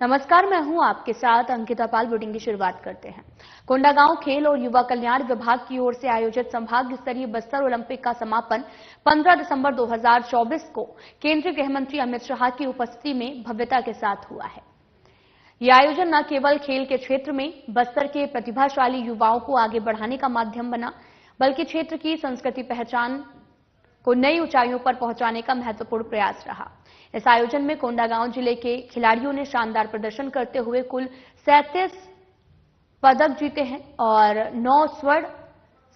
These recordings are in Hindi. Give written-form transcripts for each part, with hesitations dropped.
नमस्कार, मैं हूं आपके साथ अंकिता पाल। बुलेटिन की शुरुआत करते हैं। कोंडागांव खेल और युवा कल्याण विभाग की ओर से आयोजित संभाग स्तरीय बस्तर ओलंपिक का समापन 15 दिसंबर 2024 को केंद्रीय गृह मंत्री अमित शाह की उपस्थिति में भव्यता के साथ हुआ है। यह आयोजन न केवल खेल के क्षेत्र में बस्तर के प्रतिभाशाली युवाओं को आगे बढ़ाने का माध्यम बना, बल्कि क्षेत्र की संस्कृति पहचान को नई ऊंचाइयों पर पहुंचाने का महत्वपूर्ण प्रयास रहा। इस आयोजन में कोंडागांव जिले के खिलाड़ियों ने शानदार प्रदर्शन करते हुए कुल 37 पदक जीते हैं और 9 स्वर्ण,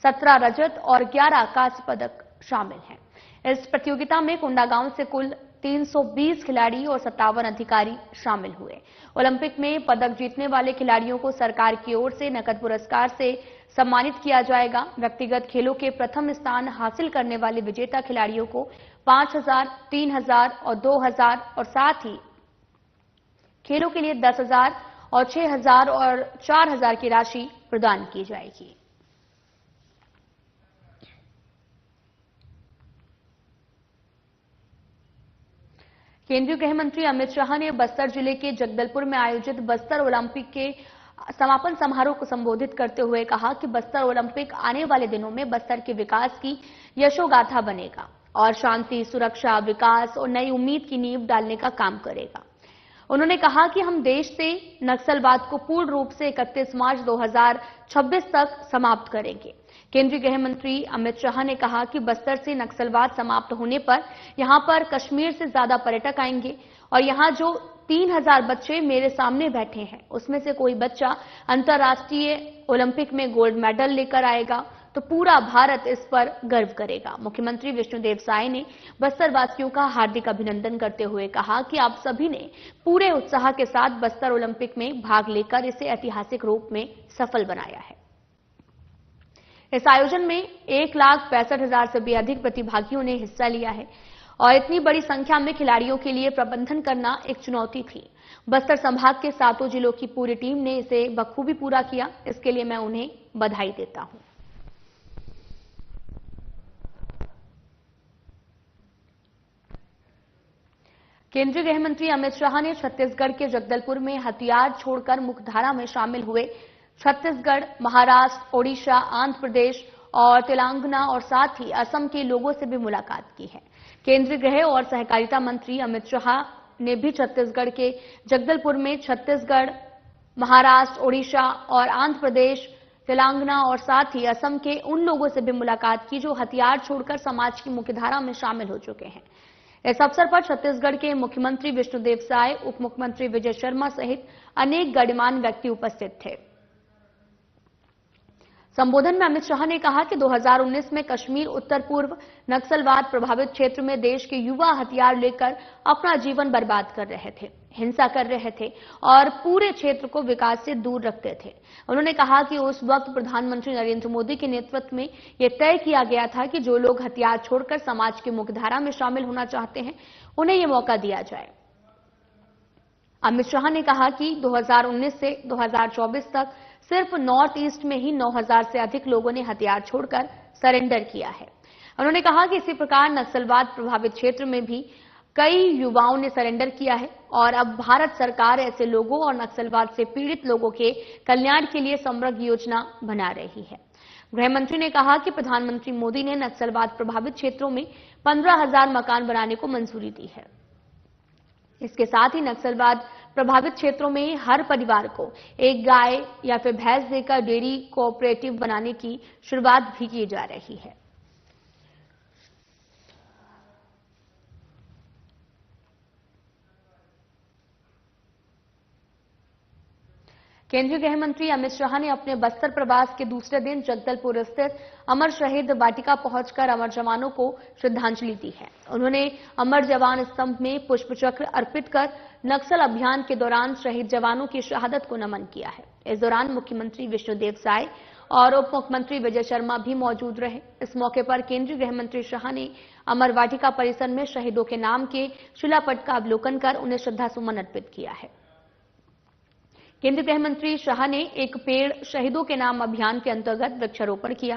17 रजत और 11 कांस्य पदक शामिल हैं। इस प्रतियोगिता में कोंडागांव से कुल 320 खिलाड़ी और 57 अधिकारी शामिल हुए। ओलंपिक में पदक जीतने वाले खिलाड़ियों को सरकार की ओर से नकद पुरस्कार से सम्मानित किया जाएगा। व्यक्तिगत खेलों के प्रथम स्थान हासिल करने वाले विजेता खिलाड़ियों को 5,000, 3,000 और 2,000 और साथ ही खेलों के लिए 10,000 और 6,000 और 4,000 की राशि प्रदान की जाएगी। केंद्रीय गृह मंत्री अमित शाह ने बस्तर जिले के जगदलपुर में आयोजित बस्तर ओलंपिक के समापन समारोह को संबोधित करते हुए कहा कि बस्तर ओलंपिक आने वाले दिनों में बस्तर के विकास की यशोगाथा बनेगा और शांति, सुरक्षा, विकास और नई उम्मीद की नींव डालने का काम करेगा। उन्होंने कहा कि हम देश से नक्सलवाद को पूर्ण रूप से 31 मार्च 2026 तक समाप्त करेंगे। केंद्रीय गृह मंत्री अमित शाह ने कहा कि बस्तर से नक्सलवाद समाप्त होने पर यहां पर कश्मीर से ज्यादा पर्यटक आएंगे और यहां जो 3,000 बच्चे मेरे सामने बैठे हैं उसमें से कोई बच्चा अंतर्राष्ट्रीय ओलंपिक में गोल्ड मेडल लेकर आएगा तो पूरा भारत इस पर गर्व करेगा। मुख्यमंत्री विष्णुदेव साय ने बस्तर वासियों का हार्दिक अभिनंदन करते हुए कहा कि आप सभी ने पूरे उत्साह के साथ बस्तर ओलंपिक में भाग लेकर इसे ऐतिहासिक रूप में सफल बनाया है। इस आयोजन में 1,65,000 से भी अधिक प्रतिभागियों ने हिस्सा लिया है और इतनी बड़ी संख्या में खिलाड़ियों के लिए प्रबंधन करना एक चुनौती थी। बस्तर संभाग के 7 जिलों की पूरी टीम ने इसे बखूबी पूरा किया। इसके लिए मैं उन्हें बधाई देता हूं। केंद्रीय गृह मंत्री अमित शाह ने छत्तीसगढ़ के जगदलपुर में हथियार छोड़कर मुख्यधारा में शामिल हुए छत्तीसगढ़, महाराष्ट्र, ओडिशा, आंध्र प्रदेश और तेलंगाना और साथ ही असम के लोगों से भी मुलाकात की है। केंद्रीय गृह और सहकारिता मंत्री अमित शाह ने भी छत्तीसगढ़ के जगदलपुर में छत्तीसगढ़, महाराष्ट्र, ओडिशा और आंध्र प्रदेश, तेलंगाना और साथ ही असम के उन लोगों से भी मुलाकात की जो हथियार छोड़कर समाज की मुख्यधारा में शामिल हो चुके हैं। इस अवसर पर छत्तीसगढ़ के मुख्यमंत्री विष्णुदेव साय, उप मुख्यमंत्री विजय शर्मा सहित अनेक गणमान्य व्यक्ति उपस्थित थे। संबोधन में अमित शाह ने कहा कि 2019 में कश्मीर उत्तर पूर्व नक्सलवाद प्रभावित क्षेत्र में देश के युवा हथियार लेकर अपना जीवन बर्बाद कर रहे थे, हिंसा कर रहे थे और पूरे क्षेत्र को विकास से दूर रखते थे। उन्होंने कहा कि उस वक्त प्रधानमंत्री नरेंद्र मोदी के नेतृत्व में यह तय किया गया था कि जो लोग हथियार छोड़कर समाज की मुख्यधारा में शामिल होना चाहते हैं उन्हें यह मौका दिया जाए। अमित शाह ने कहा कि 2019 से 2024 तक सिर्फ नॉर्थ ईस्ट में ही 9,000 से अधिक लोगों ने हथियार छोड़कर सरेंडर किया है। उन्होंने कहा कि इसी प्रकार नक्सलवाद प्रभावित क्षेत्र में भी कई युवाओं ने सरेंडर किया है और अब भारत सरकार ऐसे लोगों और नक्सलवाद से पीड़ित लोगों के कल्याण के लिए समग्र योजना बना रही है। गृह मंत्री ने कहा कि प्रधानमंत्री मोदी ने नक्सलवाद प्रभावित क्षेत्रों में 15,000 मकान बनाने को मंजूरी दी है। इसके साथ ही नक्सलवाद प्रभावित क्षेत्रों में हर परिवार को एक गाय या फिर भैंस देकर डेयरी कोऑपरेटिव बनाने की शुरुआत भी की जा रही है। केंद्रीय गृह मंत्री अमित शाह ने अपने बस्तर प्रवास के दूसरे दिन जगदलपुर स्थित अमर शहीद वाटिका पहुंचकर अमर जवानों को श्रद्धांजलि दी है। उन्होंने अमर जवान स्तंभ में पुष्प चक्र अर्पित कर नक्सल अभियान के दौरान शहीद जवानों की शहादत को नमन किया है। इस दौरान मुख्यमंत्री विष्णुदेव साय और उप मुख्यमंत्री विजय शर्मा भी मौजूद रहे। इस मौके पर केंद्रीय गृह मंत्री शाह ने अमर वाटिका परिसर में शहीदों के नाम के शिलापट का अवलोकन कर उन्हें श्रद्धासुमन अर्पित किया है। केंद्रीय गृह मंत्री शाह ने एक पेड़ शहीदों के नाम अभियान के अंतर्गत वृक्षारोपण किया।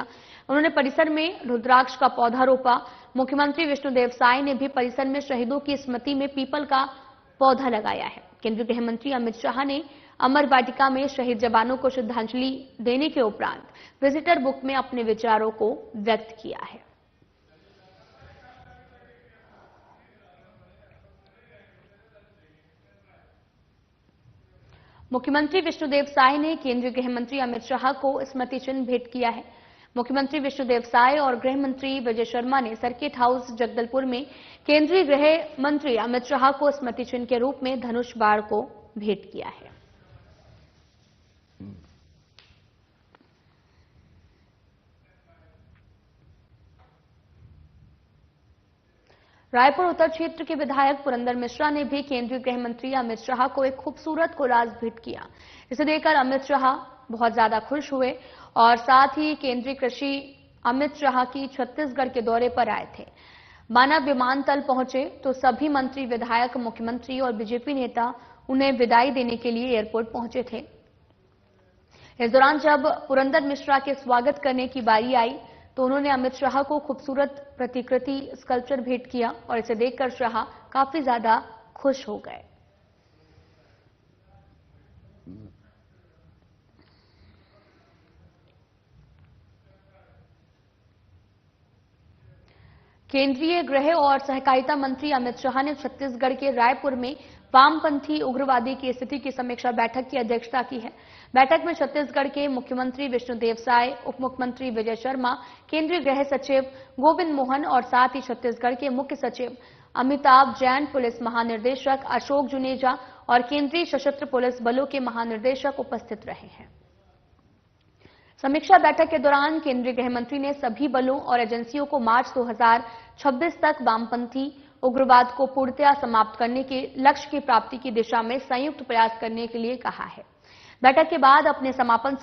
उन्होंने परिसर में रुद्राक्ष का पौधा रोपा। मुख्यमंत्री विष्णुदेव साय ने भी परिसर में शहीदों की स्मृति में पीपल का पौधा लगाया है। केंद्रीय गृह मंत्री अमित शाह ने अमर वाटिका में शहीद जवानों को श्रद्धांजलि देने के उपरांत विजिटर बुक में अपने विचारों को व्यक्त किया है। मुख्यमंत्री विष्णुदेव साय ने केंद्रीय गृह मंत्री अमित शाह को स्मृति चिन्ह भेंट किया है। मुख्यमंत्री विष्णुदेव साय और गृह मंत्री विजय शर्मा ने सर्किट हाउस जगदलपुर में केंद्रीय गृह मंत्री अमित शाह को स्मृति चिन्ह के रूप में धनुष बाण को भेंट किया है। रायपुर उत्तर क्षेत्र के विधायक पुरंदर मिश्रा ने भी केंद्रीय गृह मंत्री अमित शाह को एक खूबसूरत कोलाज भेंट किया। इसे देखकर अमित शाह बहुत ज्यादा खुश हुए और साथ ही केंद्रीय कृषि अमित शाह की छत्तीसगढ़ के दौरे पर आए थे। माना विमानतल पहुंचे तो सभी मंत्री, विधायक, मुख्यमंत्री और बीजेपी नेता उन्हें विदाई देने के लिए एयरपोर्ट पहुंचे थे। इस दौरान जब पुरंदर मिश्रा के स्वागत करने की बारी आई तो उन्होंने अमित शाह को खूबसूरत प्रतिकृति स्कल्पचर भेंट किया और इसे देखकर शाह काफी ज्यादा खुश हो गए। केंद्रीय गृह और सहकारिता मंत्री अमित शाह ने छत्तीसगढ़ के रायपुर में वामपंथी उग्रवादी की स्थिति की समीक्षा बैठक की अध्यक्षता की है। बैठक में छत्तीसगढ़ के मुख्यमंत्री विष्णुदेव साय, उप मुख्यमंत्री विजय शर्मा, केंद्रीय गृह सचिव गोविंद मोहन और साथ ही छत्तीसगढ़ के मुख्य सचिव अमिताभ जैन, पुलिस महानिदेशक अशोक जुनेजा और केंद्रीय सशस्त्र पुलिस बलों के महानिदेशक उपस्थित रहे हैं। समीक्षा बैठक के दौरान केंद्रीय गृह मंत्री ने सभी बलों और एजेंसियों को मार्च 2026 तक वामपंथी उग्रवाद को पूर्णतया समाप्त करने के लक्ष्य की प्राप्ति की दिशा में संयुक्त प्रयास करने के लिए कहा है। बैठक के बाद अपने समापन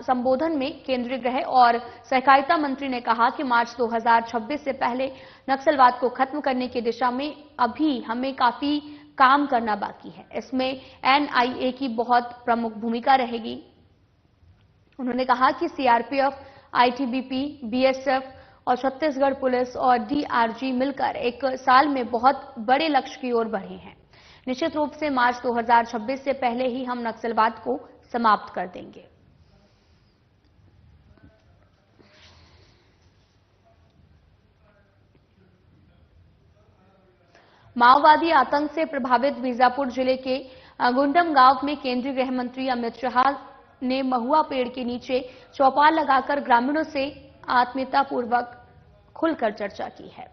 संबोधन में केंद्रीय गृह और सहकारिता मंत्री ने कहा कि मार्च 2026 से पहले नक्सलवाद को खत्म करने की दिशा में अभी हमें काफी काम करना बाकी है। इसमें एनआईए की बहुत प्रमुख भूमिका रहेगी। उन्होंने कहा कि सीआरपीएफ, आईटीबीपी, बीएसएफ और छत्तीसगढ़ पुलिस और डीआरजी मिलकर एक साल में बहुत बड़े लक्ष्य की ओर बढ़े हैं। निश्चित रूप से मार्च 2026 से पहले ही हम नक्सलवाद को समाप्त कर देंगे। माओवादी आतंक से प्रभावित बीजापुर जिले के गुंडम गांव में केंद्रीय गृह मंत्री अमित शाह ने महुआ पेड़ के नीचे चौपाल लगाकर ग्रामीणों से आत्मीयतापूर्वक खुलकर चर्चा की है।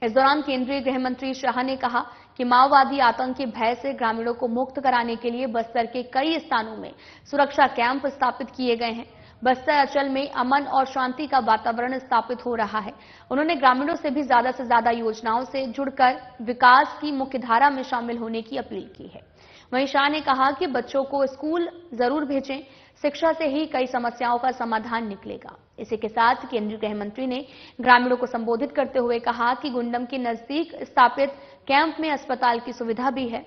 इस दौरान केंद्रीय गृह मंत्री शाह ने कहा कि माओवादी आतंक के भय से ग्रामीणों को मुक्त कराने के लिए बस्तर के कई स्थानों में सुरक्षा कैंप स्थापित किए गए हैं। बस्तर अंचल में अमन और शांति का वातावरण स्थापित हो रहा है। उन्होंने ग्रामीणों से भी ज्यादा से ज्यादा योजनाओं से जुड़कर विकास की मुख्यधारा में शामिल होने की अपील की है। वहीं शाह ने कहा कि बच्चों को स्कूल जरूर भेजें, शिक्षा से ही कई समस्याओं का समाधान निकलेगा। इसी के साथ केंद्रीय गृह मंत्री ने ग्रामीणों को संबोधित करते हुए कहा कि गुंडम के नजदीक स्थापित कैंप में अस्पताल की सुविधा भी है,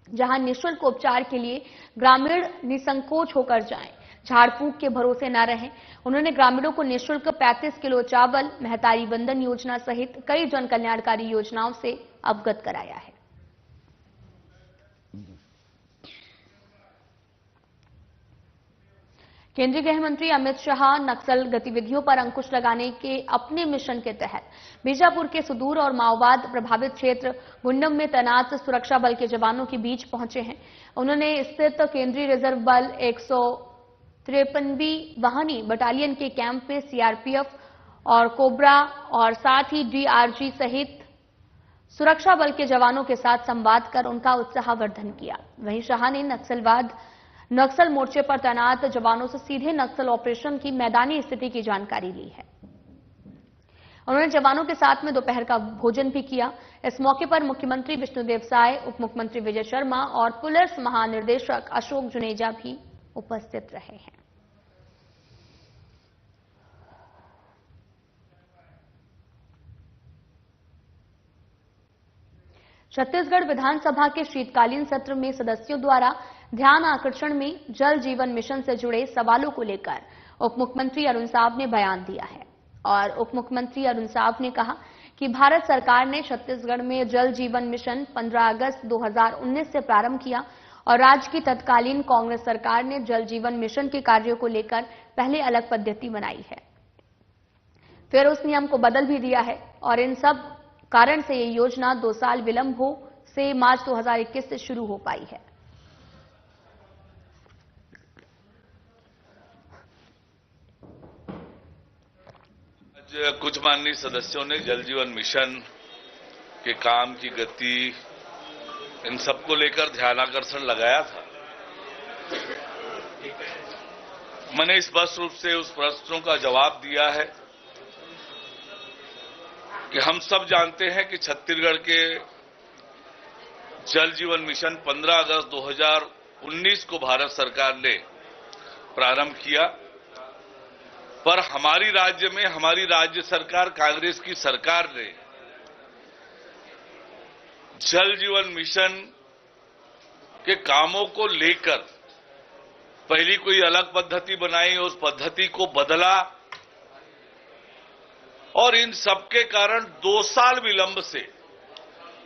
जहां निःशुल्क उपचार के लिए ग्रामीण निसंकोच होकर जाएं, झाड़ फूक के भरोसे न रहें। उन्होंने ग्रामीणों को निःशुल्क 35 किलो चावल, महतारी वंदन योजना सहित कई जन कल्याणकारी योजनाओं से अवगत कराया है। केंद्रीय गृह मंत्री अमित शाह नक्सल गतिविधियों पर अंकुश लगाने के अपने मिशन के तहत बीजापुर के सुदूर और माओवाद प्रभावित क्षेत्र गुंडम में तैनात सुरक्षा बल के जवानों के बीच पहुंचे हैं। उन्होंने स्थित केंद्रीय रिजर्व बल 153वीं वाहिनी बटालियन के कैंप में सीआरपीएफ और कोबरा और साथ ही डीआरजी सहित सुरक्षा बल के जवानों के साथ संवाद कर उनका उत्साहवर्धन किया। वहीं शाह ने नक्सल मोर्चे पर तैनात जवानों से सीधे नक्सल ऑपरेशन की मैदानी स्थिति की जानकारी ली है। उन्होंने जवानों के साथ में दोपहर का भोजन भी किया। इस मौके पर मुख्यमंत्री विष्णुदेव साय, उप मुख्यमंत्री विजय शर्मा और पुलिस महानिदेशक अशोक जुनेजा भी उपस्थित रहे हैं। छत्तीसगढ़ विधानसभा के शीतकालीन सत्र में सदस्यों द्वारा ध्यान आकर्षण में जल जीवन मिशन से जुड़े सवालों को लेकर उप मुख्यमंत्री अरुण साव ने बयान दिया है और उप मुख्यमंत्री अरुण साव ने कहा कि भारत सरकार ने छत्तीसगढ़ में जल जीवन मिशन 15 अगस्त 2019 से प्रारंभ किया और राज्य की तत्कालीन कांग्रेस सरकार ने जल जीवन मिशन के कार्यों को लेकर पहले अलग पद्धति बनाई है, फिर उस नियम को बदल भी दिया है और इन सब कारण से ये योजना 2 साल विलंब से मार्च 2021 से शुरू हो पाई है। कुछ माननीय सदस्यों ने जल जीवन मिशन के काम की गति इन सबको लेकर ध्यानाकर्षण लगाया था। मैंने स्पष्ट रूप से उस प्रश्नों का जवाब दिया है कि हम सब जानते हैं कि छत्तीसगढ़ के जल जीवन मिशन 15 अगस्त 2019 को भारत सरकार ने प्रारंभ किया, पर हमारी राज्य में हमारी राज्य सरकार कांग्रेस की सरकार ने जल जीवन मिशन के कामों को लेकर पहली कोई अलग पद्धति बनाई, उस पद्धति को बदला और इन सबके कारण 2 साल विलंब से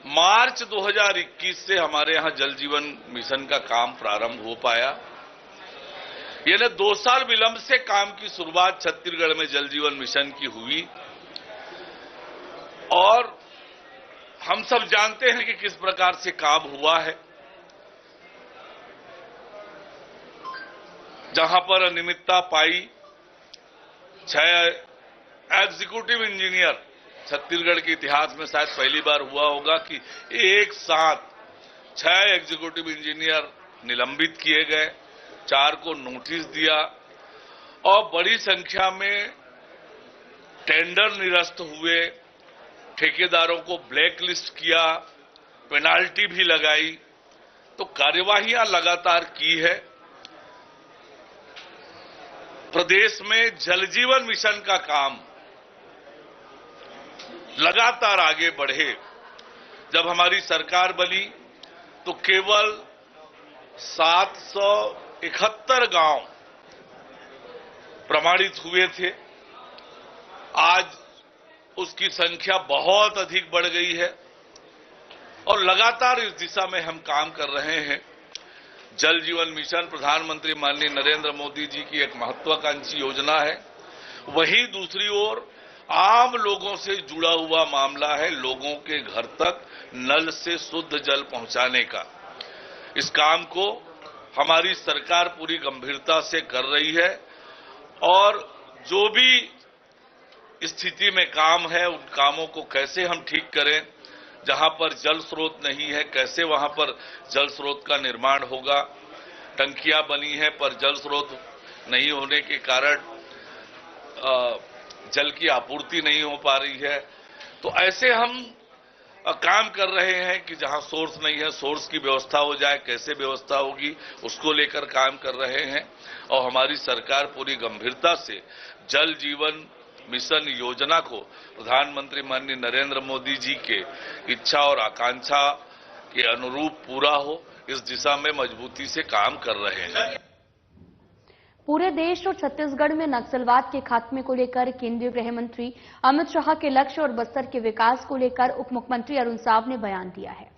मार्च 2021 से हमारे यहां जल जीवन मिशन का काम प्रारंभ हो पाया। यानी 2 साल विलंब से काम की शुरुआत छत्तीसगढ़ में जल जीवन मिशन की हुई और हम सब जानते हैं कि किस प्रकार से काम हुआ है। जहां पर अनियमितता पाई, 6 एग्जीक्यूटिव इंजीनियर, छत्तीसगढ़ के इतिहास में शायद पहली बार हुआ होगा कि एक साथ 6 एग्जीक्यूटिव इंजीनियर निलंबित किए गए, 4 को नोटिस दिया और बड़ी संख्या में टेंडर निरस्त हुए, ठेकेदारों को ब्लैकलिस्ट किया, पेनाल्टी भी लगाई। तो कार्यवाहियां लगातार की है। प्रदेश में जल जीवन मिशन का काम लगातार आगे बढ़े। जब हमारी सरकार बनी तो केवल 771 गांव प्रमाणित हुए थे। आज उसकी संख्या बहुत अधिक बढ़ गई है और लगातार इस दिशा में हम काम कर रहे हैं। जल जीवन मिशन प्रधानमंत्री माननीय नरेंद्र मोदी जी की एक महत्वाकांक्षी योजना है। वहीं दूसरी ओर आम लोगों से जुड़ा हुआ मामला है लोगों के घर तक नल से शुद्ध जल पहुंचाने का। इस काम को हमारी सरकार पूरी गंभीरता से कर रही है और जो भी स्थिति में काम है उन कामों को कैसे हम ठीक करें, जहां पर जल स्रोत नहीं है कैसे वहां पर जल स्रोत का निर्माण होगा। टंकियां बनी है पर जल स्रोत नहीं होने के कारण जल की आपूर्ति नहीं हो पा रही है। तो ऐसे हम काम कर रहे हैं कि जहां सोर्स नहीं है सोर्स की व्यवस्था हो जाए, कैसे व्यवस्था होगी उसको लेकर काम कर रहे हैं। और हमारी सरकार पूरी गंभीरता से जल जीवन मिशन योजना को प्रधानमंत्री माननीय नरेंद्र मोदी जी के इच्छा और आकांक्षा के अनुरूप पूरा हो, इस दिशा में मजबूती से काम कर रहे हैं। पूरे देश और छत्तीसगढ़ में नक्सलवाद के खात्मे को लेकर केंद्रीय गृह मंत्री अमित शाह के लक्ष्य और बस्तर के विकास को लेकर उप मुख्यमंत्री अरुण साव ने बयान दिया है।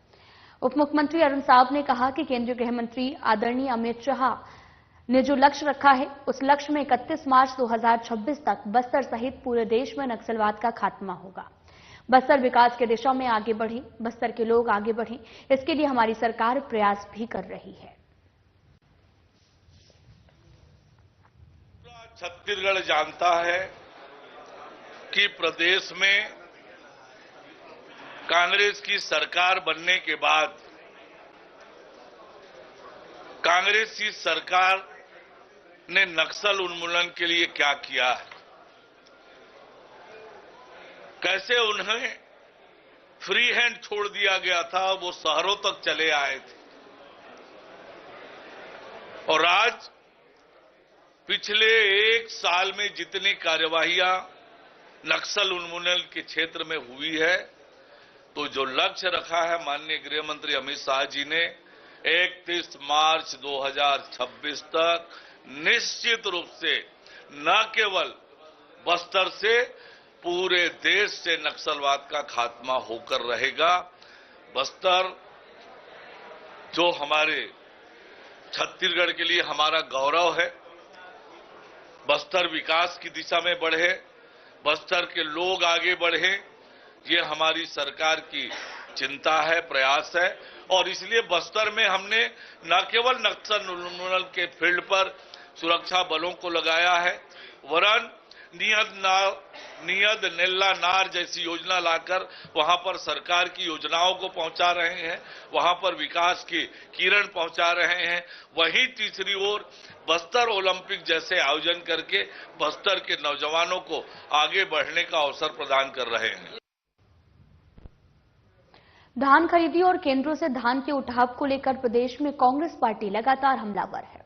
उप मुख्यमंत्री अरुण साव ने कहा कि केंद्रीय गृह मंत्री आदरणीय अमित शाह ने जो लक्ष्य रखा है उस लक्ष्य में 31 मार्च 2026 तक बस्तर सहित पूरे देश में नक्सलवाद का खात्मा होगा। बस्तर विकास की दिशा में आगे बढ़े, बस्तर के लोग आगे बढ़े, इसके लिए हमारी सरकार प्रयास भी कर रही है। छत्तीसगढ़ जानता है कि प्रदेश में कांग्रेस की सरकार बनने के बाद कांग्रेस की सरकार ने नक्सल उन्मूलन के लिए क्या किया है, कैसे उन्हें फ्री हैंड छोड़ दिया गया था, वो शहरों तक चले आए थे और आज पिछले 1 साल में जितनी कार्यवाहियां नक्सल उन्मूलन के क्षेत्र में हुई है, तो जो लक्ष्य रखा है माननीय गृह मंत्री अमित शाह जी ने 31 मार्च 2026 तक निश्चित रूप से न केवल बस्तर से पूरे देश से नक्सलवाद का खात्मा होकर रहेगा। बस्तर जो हमारे छत्तीसगढ़ के लिए हमारा गौरव है, बस्तर विकास की दिशा में बढ़े, बस्तर के लोग आगे बढ़े, ये हमारी सरकार की चिंता है, प्रयास है। और इसलिए बस्तर में हमने न केवल नक्सल उन्मूलन के फील्ड पर सुरक्षा बलों को लगाया है, वरन नियत नेल्ला नार जैसी योजना लाकर वहां पर सरकार की योजनाओं को पहुंचा रहे हैं, वहां पर विकास की किरण पहुंचा रहे हैं। वहीं तीसरी ओर बस्तर ओलंपिक जैसे आयोजन करके बस्तर के नौजवानों को आगे बढ़ने का अवसर प्रदान कर रहे हैं। धान खरीदी और केंद्रों से धान के उठाव को लेकर प्रदेश में कांग्रेस पार्टी लगातार हमलावर है,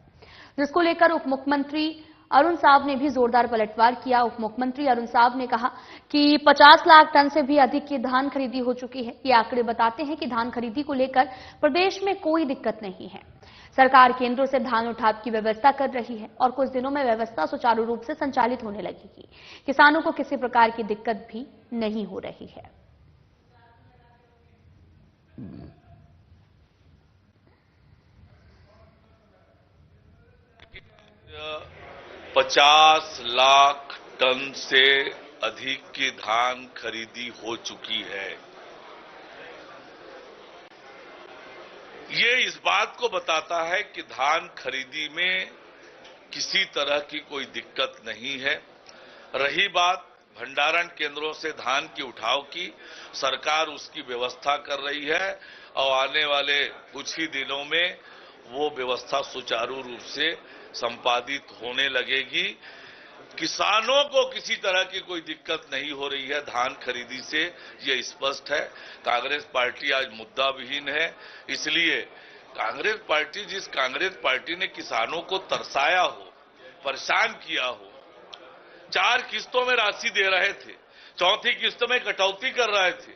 जिसको लेकर उप मुख्यमंत्री अरुण साव ने भी जोरदार पलटवार किया। उप मुख्यमंत्री अरुण साव ने कहा कि 50 लाख टन से भी अधिक की धान खरीदी हो चुकी है। ये आंकड़े बताते हैं कि धान खरीदी को लेकर प्रदेश में कोई दिक्कत नहीं है। सरकार केंद्रों से धान उठाव की व्यवस्था कर रही है और कुछ दिनों में व्यवस्था सुचारू रूप से संचालित होने लगेगी। किसानों को किसी प्रकार की दिक्कत भी नहीं हो रही है। 50 लाख टन से अधिक की धान खरीदी हो चुकी है। ये इस बात को बताता है कि धान खरीदी में किसी तरह की कोई दिक्कत नहीं है। रही बात भंडारण केंद्रों से धान की उठाव की, सरकार उसकी व्यवस्था कर रही है और आने वाले कुछ ही दिनों में वो व्यवस्था सुचारू रूप से संपादित होने लगेगी। किसानों को किसी तरह की कोई दिक्कत नहीं हो रही है धान खरीदी से, ये स्पष्ट है। कांग्रेस पार्टी आज मुद्दा विहीन है, इसलिए जिस कांग्रेस पार्टी ने किसानों को तरसाया हो, परेशान किया हो, 4 किस्तों में राशि दे रहे थे, चौथी किस्त में कटौती कर रहे थे,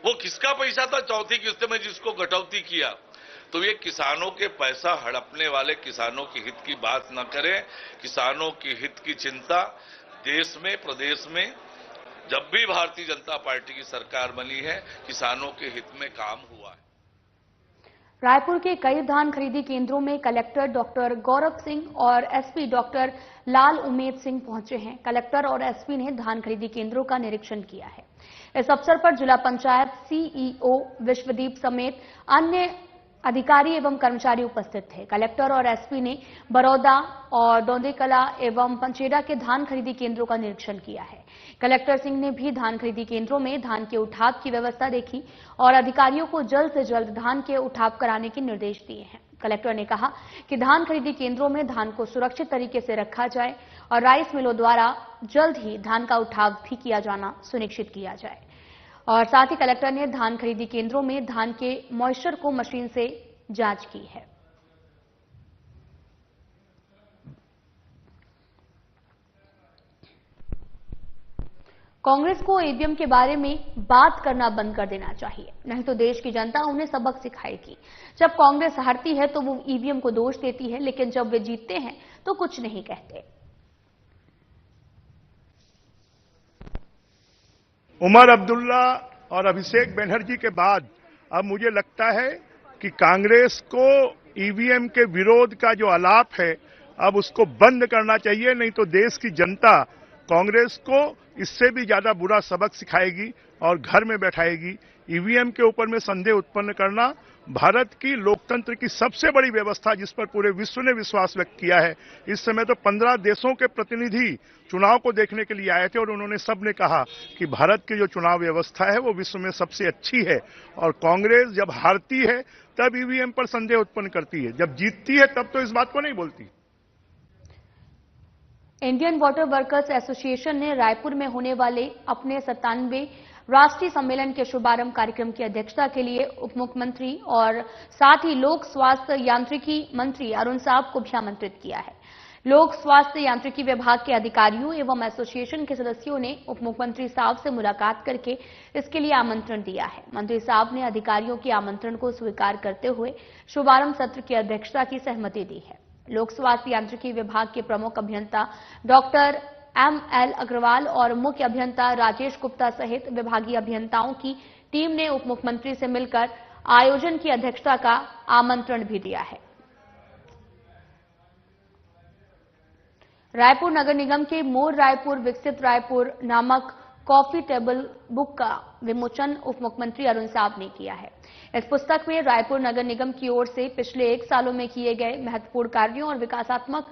वो किसका पैसा था चौथी किस्त में जिसको कटौती किया? तो ये किसानों के पैसा हड़पने वाले किसानों के हित की बात न करें। किसानों के हित की चिंता देश में, प्रदेश में जब भी भारतीय जनता पार्टी की सरकार बनी है, किसानों के हित में काम हुआ है। रायपुर के कई धान खरीदी केंद्रों में कलेक्टर डॉक्टर गौरव सिंह और एसपी डॉक्टर लाल उमेद सिंह पहुंचे हैं। कलेक्टर और एसपी ने धान खरीदी केंद्रों का निरीक्षण किया है। इस अवसर पर जिला पंचायत सीईओ विश्वदीप समेत अन्य अधिकारी एवं कर्मचारी उपस्थित थे। कलेक्टर और एसपी ने बरौदा और दौंदेकला एवं पंचेरा के धान खरीदी केंद्रों का निरीक्षण किया है। कलेक्टर सिंह ने भी धान खरीदी केंद्रों में धान के उठाव की व्यवस्था देखी और अधिकारियों को जल्द से जल्द धान के उठाव कराने के निर्देश दिए हैं। कलेक्टर ने कहा कि धान खरीदी केंद्रों में धान को सुरक्षित तरीके से रखा जाए और राइस मिलों द्वारा जल्द ही धान का उठाव भी किया जाना सुनिश्चित किया जाए। और साथ ही कलेक्टर ने धान खरीदी केंद्रों में धान के मॉइस्चर को मशीन से जांच की है। कांग्रेस को ईवीएम के बारे में बात करना बंद कर देना चाहिए, नहीं तो देश की जनता उन्हें सबक सिखाएगी। जब कांग्रेस हारती है तो वो ईवीएम को दोष देती है, लेकिन जब वे जीतते हैं तो कुछ नहीं कहते। उमर अब्दुल्ला और अभिषेक बनर्जी के बाद अब मुझे लगता है कि कांग्रेस को ईवीएम के विरोध का जो आलाप है अब उसको बंद करना चाहिए, नहीं तो देश की जनता कांग्रेस को इससे भी ज्यादा बुरा सबक सिखाएगी और घर में बैठाएगी। ईवीएम के ऊपर में संदेह उत्पन्न करना भारत की लोकतंत्र की सबसे बड़ी व्यवस्था, जिस पर पूरे विश्व ने विश्वास व्यक्त किया है। इस समय तो 15 देशों के प्रतिनिधि चुनाव को देखने के लिए आए थे और उन्होंने सबने कहा कि भारत की जो चुनाव व्यवस्था है वो विश्व में सबसे अच्छी है। और कांग्रेस जब हारती है तब ईवीएम पर संदेह उत्पन्न करती है, जब जीतती है तब तो इस बात को नहीं बोलती। इंडियन वाटर वर्कर्स एसोसिएशन ने रायपुर में होने वाले अपने 97वें राष्ट्रीय सम्मेलन के शुभारंभ कार्यक्रम की अध्यक्षता के लिए उप मुख्यमंत्री और साथ ही लोक स्वास्थ्य यांत्रिकी मंत्री अरुण साव को भी आमंत्रित किया है। लोक स्वास्थ्य यांत्रिकी विभाग के अधिकारियों एवं एसोसिएशन के सदस्यों ने उप मुख्यमंत्री साव से मुलाकात करके इसके लिए आमंत्रण दिया है। मंत्री साव ने अधिकारियों के आमंत्रण को स्वीकार करते हुए शुभारंभ सत्र की अध्यक्षता की सहमति दी है। लोक स्वास्थ्य यांत्रिकी विभाग के प्रमुख अभियंता डॉक्टर ML अग्रवाल और मुख्य अभियंता राजेश गुप्ता सहित विभागीय अभियंताओं की टीम ने उप मुख्यमंत्री से मिलकर आयोजन की अध्यक्षता का आमंत्रण भी दिया है। रायपुर नगर निगम के मोर रायपुर विकसित रायपुर नामक कॉफी टेबल बुक का विमोचन उप मुख्यमंत्री अरुण साव ने किया है। इस पुस्तक में रायपुर नगर निगम की ओर से पिछले 1 सालों में किए गए महत्वपूर्ण कार्यों और विकासात्मक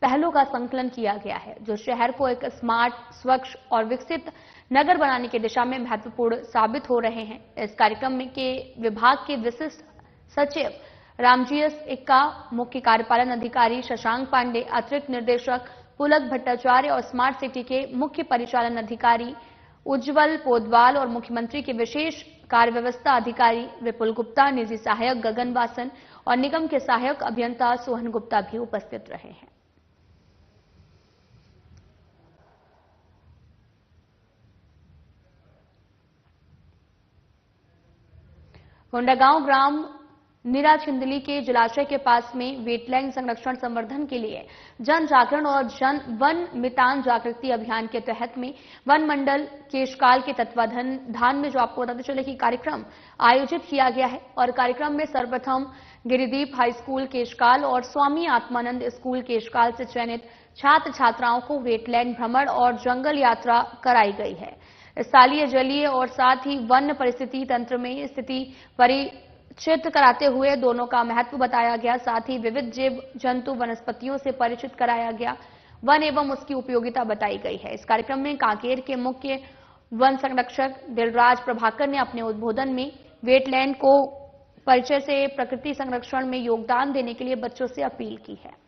पहलों का संकलन किया गया है, जो शहर को एक स्मार्ट, स्वच्छ और विकसित नगर बनाने की दिशा में महत्वपूर्ण साबित हो रहे हैं। इस कार्यक्रम के विभाग के विशिष्ट सचिव रामजीएस इक्का, मुख्य कार्यपालन अधिकारी शशांक पांडे, अतिरिक्त निदेशक पुलक भट्टाचार्य और स्मार्ट सिटी के मुख्य परिचालन अधिकारी उज्जवल पोदवाल और मुख्यमंत्री के विशेष कार्य व्यवस्था अधिकारी विपुल गुप्ता, निजी सहायक गगन वासन और निगम के सहायक अभियंता सोहन गुप्ता भी उपस्थित रहे हैं। कोंडागांव ग्राम नीरा छिंदली के जलाशय के पास में वेटलैंड संरक्षण संवर्धन के लिए जन जागरण और वन मितान जागृति अभियान के तहत में वन मंडल केशकाल के तत्वाधान में, जो आपको बताते चले कि कार्यक्रम आयोजित किया गया है और कार्यक्रम में सर्वप्रथम गिरिदीप हाई स्कूल केशकाल और स्वामी आत्मानंद स्कूल केशकाल से चयनित छात्र छात्राओं को वेटलैंड भ्रमण और जंगल यात्रा कराई गई है। स्थलीय, जलीय और साथ ही वन्य परिस्थिति तंत्र में स्थिति परिचित कराते हुए दोनों का महत्व बताया गया। साथ ही विविध जीव जंतु वनस्पतियों से परिचित कराया गया, वन एवं उसकी उपयोगिता बताई गई है। इस कार्यक्रम में कांकेर के मुख्य वन संरक्षक दिलराज प्रभाकर ने अपने उद्बोधन में वेटलैंड को परिचय से प्रकृति संरक्षण में योगदान देने के लिए बच्चों से अपील की है।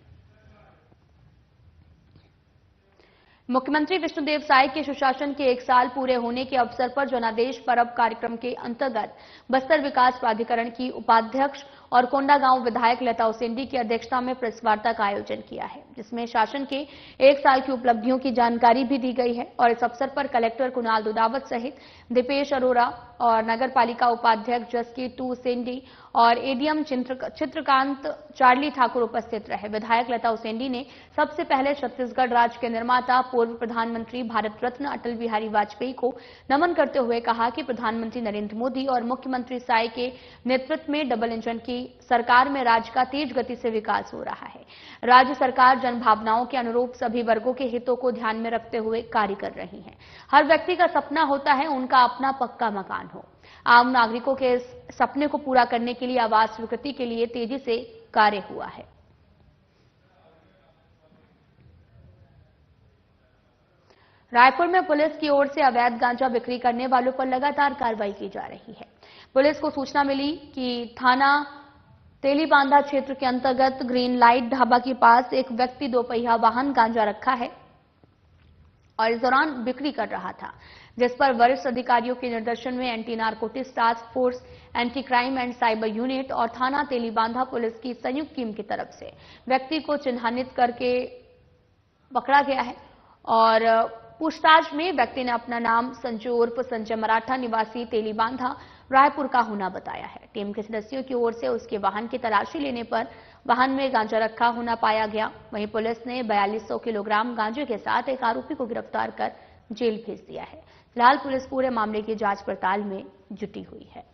मुख्यमंत्री विष्णुदेव साय के सुशासन के 1 साल पूरे होने के अवसर पर जनादेश पर्व कार्यक्रम के अंतर्गत बस्तर विकास प्राधिकरण की उपाध्यक्ष और कोंडागांव विधायक लता उसेंडी की अध्यक्षता में प्रेस वार्ता का आयोजन किया है, जिसमें शासन के 1 साल की उपलब्धियों की जानकारी भी दी गई है। और इस अवसर पर कलेक्टर कुणाल दुदावत सहित दीपेश अरोरा और नगर पालिका उपाध्यक्ष जसकीर टू उसेंडी और एडीएम चित्रकांत चार्ली ठाकुर उपस्थित रहे। विधायक लता उसेंडी ने सबसे पहले छत्तीसगढ़ राज्य के निर्माता, पूर्व प्रधानमंत्री भारत रत्न अटल बिहारी वाजपेयी को नमन करते हुए कहा कि प्रधानमंत्री नरेंद्र मोदी और मुख्यमंत्री साय के नेतृत्व में डबल इंजन की सरकार में राज्य का तेज गति से विकास हो रहा है। राज्य सरकार जनभावनाओं के अनुरूप सभी वर्गों के हितों को ध्यान में रखते हुए कार्य कर रही है। हर व्यक्ति का सपना होता है उनका अपना पक्का मकान हो। आम नागरिकों के इस सपने को पूरा करने के लिए आवास स्वीकृति के लिए तेजी से कार्य हुआ है। रायपुर में पुलिस की ओर से अवैध गांजा बिक्री करने वालों पर लगातार कार्रवाई की जा रही है। पुलिस को सूचना मिली कि थाना तेलीबांधा क्षेत्र के अंतर्गत ग्रीन लाइट ढाबा के पास एक व्यक्ति 2 पहिया वाहन गांजा रखा है और इस दौरान बिक्री कर रहा था, जिस पर वरिष्ठ अधिकारियों के निर्देशन में anti narcotics task force, anti crime and cyber unit और थाना तेलीबांधा पुलिस की संयुक्त टीम की तरफ से व्यक्ति को चिन्हित करके पकड़ा गया है। और पूछताछ में व्यक्ति ने अपना नाम संजू उर्फ संजय मराठा निवासी तेलीबांधा रायपुर का होना बताया है। टीम के सदस्यों की ओर से उसके वाहन की तलाशी लेने पर वाहन में गांजा रखा होना पाया गया। वहीं पुलिस ने 4200 किलोग्राम गांजे के साथ एक आरोपी को गिरफ्तार कर जेल भेज दिया है। फिलहाल पुलिस पूरे मामले की जांच पड़ताल में जुटी हुई है।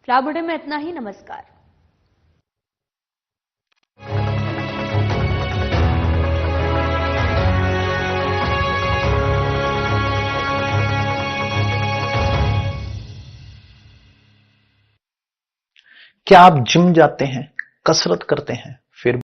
फिलहाल बुलेटिन में इतना ही। नमस्कार। क्या आप जिम जाते हैं, कसरत करते हैं,